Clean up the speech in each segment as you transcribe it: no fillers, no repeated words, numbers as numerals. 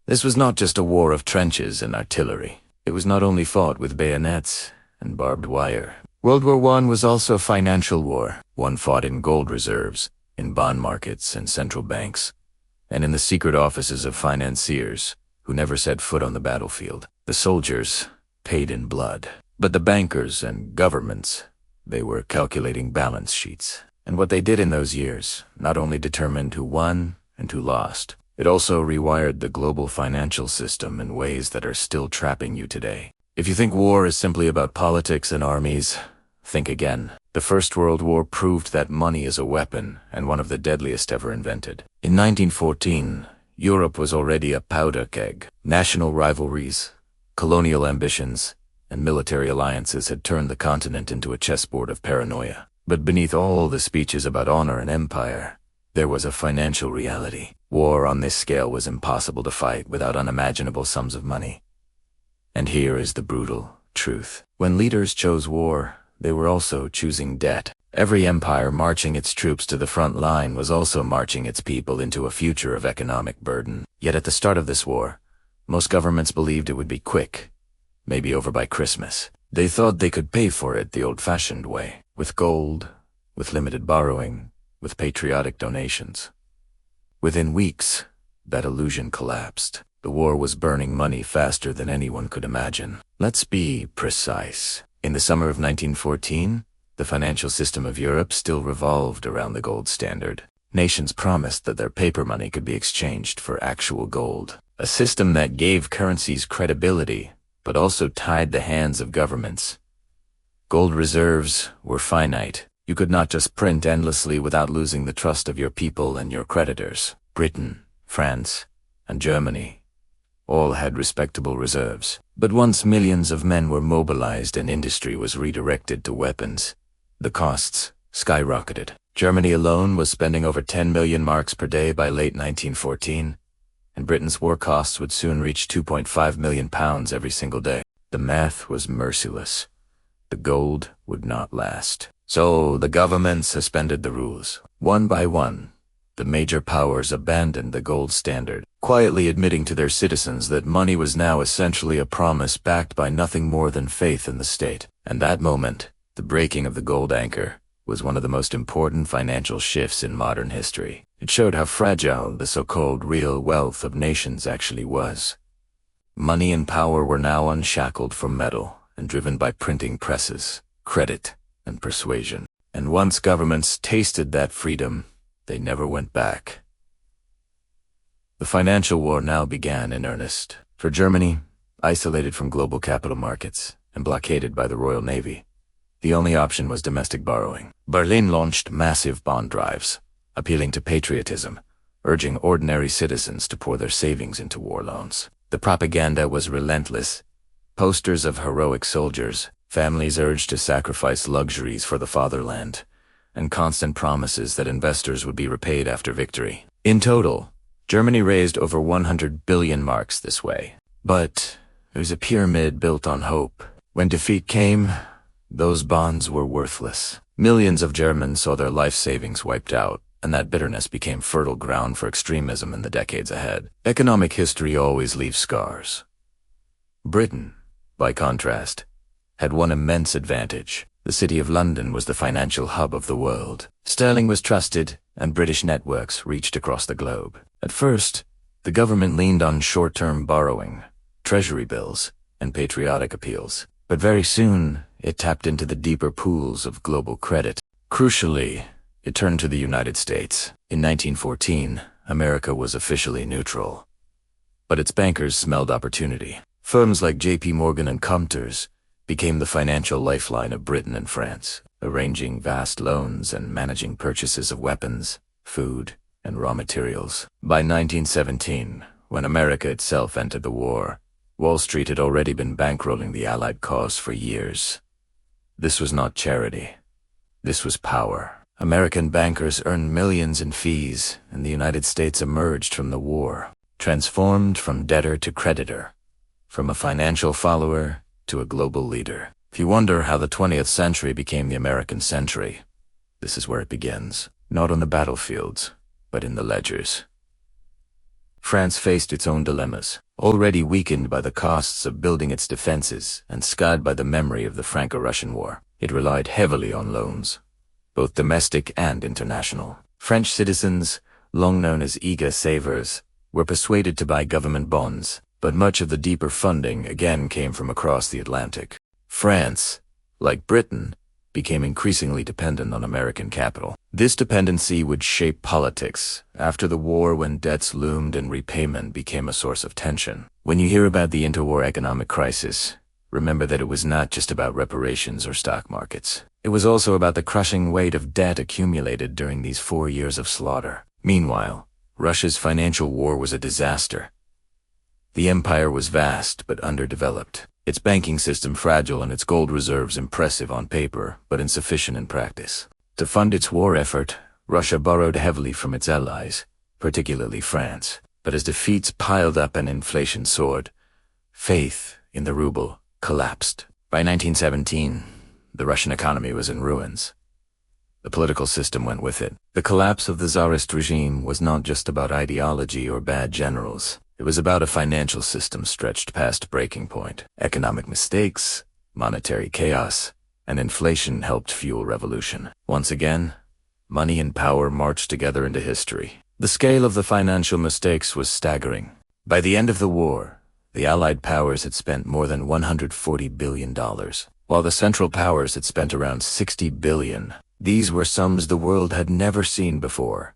This was not just a war of trenches and artillery. It was not only fought with bayonets and barbed wire. World War I was also a financial war, one fought in gold reserves, in bond markets and central banks, and in the secret offices of financiers who never set foot on the battlefield. The soldiers paid in blood, but the bankers and governments, they were calculating balance sheets. And what they did in those years not only determined who won and who lost, it also rewired the global financial system in ways that are still trapping you today. If you think war is simply about politics and armies, think again. The First World War proved that money is a weapon and one of the deadliest ever invented. In 1914, Europe was already a powder keg. National rivalries, colonial ambitions, and military alliances had turned the continent into a chessboard of paranoia. But beneath all the speeches about honor and empire, there was a financial reality. War on this scale was impossible to fight without unimaginable sums of money. And here is the brutal truth. When leaders chose war, they were also choosing debt. Every empire marching its troops to the front line was also marching its people into a future of economic burden. Yet at the start of this war, most governments believed it would be quick, maybe over by Christmas. They thought they could pay for it the old-fashioned way, with gold, with limited borrowing, with patriotic donations. Within weeks, that illusion collapsed. The war was burning money faster than anyone could imagine. Let's be precise. In the summer of 1914, the financial system of Europe still revolved around the gold standard. Nations promised that their paper money could be exchanged for actual gold, a system that gave currencies credibility, but also tied the hands of governments. Gold reserves were finite. You could not just print endlessly without losing the trust of your people and your creditors. Britain, France, and Germany all had respectable reserves. But once millions of men were mobilized and industry was redirected to weapons, the costs skyrocketed. Germany alone was spending over 10 million marks per day by late 1914, and Britain's war costs would soon reach 2.5 million pounds every single day. The math was merciless. The gold would not last. So the government suspended the rules. One by one, the major powers abandoned the gold standard, quietly admitting to their citizens that money was now essentially a promise backed by nothing more than faith in the state. And that moment, the breaking of the gold anchor, was one of the most important financial shifts in modern history. It showed how fragile the so-called real wealth of nations actually was. Money and power were now unshackled from metal and driven by printing presses, credit, and persuasion. And once governments tasted that freedom, they never went back. The financial war now began in earnest. For Germany, isolated from global capital markets and blockaded by the Royal Navy, the only option was domestic borrowing. Berlin launched massive bond drives, appealing to patriotism, urging ordinary citizens to pour their savings into war loans. The propaganda was relentless. Posters of heroic soldiers, families urged to sacrifice luxuries for the fatherland, and constant promises that investors would be repaid after victory. In total, Germany raised over 100 billion marks this way. But it was a pyramid built on hope. When defeat came, those bonds were worthless. Millions of Germans saw their life savings wiped out, and that bitterness became fertile ground for extremism in the decades ahead. Economic history always leaves scars. Britain, by contrast, had one immense advantage. The city of London was the financial hub of the world. Sterling was trusted, and British networks reached across the globe. At first, the government leaned on short-term borrowing, treasury bills, and patriotic appeals. But very soon, it tapped into the deeper pools of global credit. Crucially, it turned to the United States. In 1914, America was officially neutral. But its bankers smelled opportunity. Firms like J.P. Morgan and Compters became the financial lifeline of Britain and France, arranging vast loans and managing purchases of weapons, food, and raw materials. By 1917, when America itself entered the war, Wall Street had already been bankrolling the Allied cause for years. This was not charity. This was power. American bankers earned millions in fees, and the United States emerged from the war, transformed from debtor to creditor, from a financial follower to a global leader. If you wonder how the 20th century became the American century, this is where it begins. Not on the battlefields, but in the ledgers. France faced its own dilemmas, already weakened by the costs of building its defenses and scarred by the memory of the Franco-Russian War. It relied heavily on loans, both domestic and international. French citizens, long known as eager savers, were persuaded to buy government bonds, but much of the deeper funding again came from across the Atlantic. France, like Britain, became increasingly dependent on American capital. This dependency would shape politics after the war, when debts loomed and repayment became a source of tension. When you hear about the interwar economic crisis, remember that it was not just about reparations or stock markets. It was also about the crushing weight of debt accumulated during these 4 years of slaughter. Meanwhile, Russia's financial war was a disaster. The empire was vast but underdeveloped, its banking system fragile and its gold reserves impressive on paper but insufficient in practice. To fund its war effort, Russia borrowed heavily from its allies, particularly France. But as defeats piled up and inflation soared, faith in the ruble collapsed. By 1917, the Russian economy was in ruins. The political system went with it. The collapse of the Tsarist regime was not just about ideology or bad generals. It was about a financial system stretched past breaking point. Economic mistakes, monetary chaos, and inflation helped fuel revolution. Once again, money and power marched together into history. The scale of the financial mistakes was staggering. By the end of the war, the Allied powers had spent more than $140 billion, while the Central Powers had spent around $60 billion. These were sums the world had never seen before,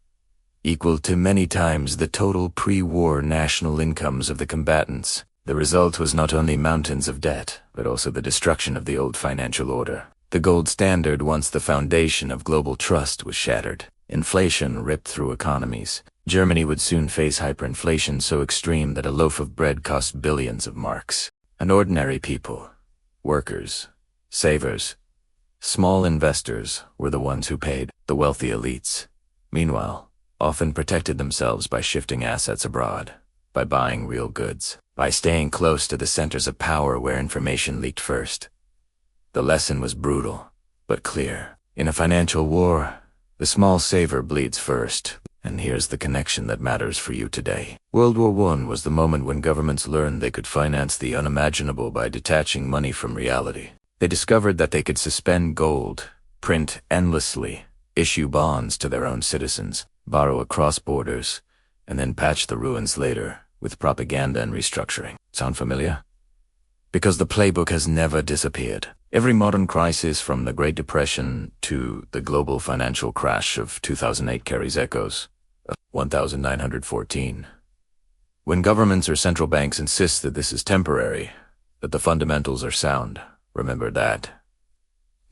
equal to many times the total pre-war national incomes of the combatants. The result was not only mountains of debt, but also the destruction of the old financial order. The gold standard, once the foundation of global trust, was shattered. Inflation ripped through economies. Germany would soon face hyperinflation so extreme that a loaf of bread cost billions of marks. And ordinary people, workers, savers, small investors were the ones who paid. The wealthy elites, meanwhile, often protected themselves by shifting assets abroad, by buying real goods, by staying close to the centers of power where information leaked first. The lesson was brutal, but clear. In a financial war, the small saver bleeds first. And here's the connection that matters for you today. World War I was the moment when governments learned they could finance the unimaginable by detaching money from reality. They discovered that they could suspend gold, print endlessly, issue bonds to their own citizens, borrow across borders, and then patch the ruins later with propaganda and restructuring. Sound familiar? Because the playbook has never disappeared. Every modern crisis, from the Great Depression to the global financial crash of 2008, carries echoes of 1914. When governments or central banks insist that this is temporary, that the fundamentals are sound, remember that.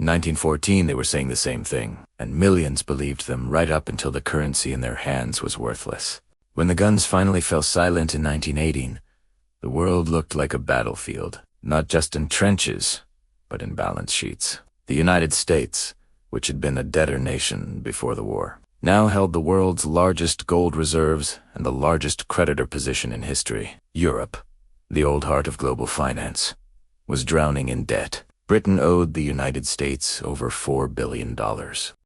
In 1914, they were saying the same thing, and millions believed them right up until the currency in their hands was worthless. When the guns finally fell silent in 1918, the world looked like a battlefield, not just in trenches, but in balance sheets. The United States, which had been a debtor nation before the war, now held the world's largest gold reserves and the largest creditor position in history. Europe, the old heart of global finance, was drowning in debt. Britain owed the United States over $4 billion.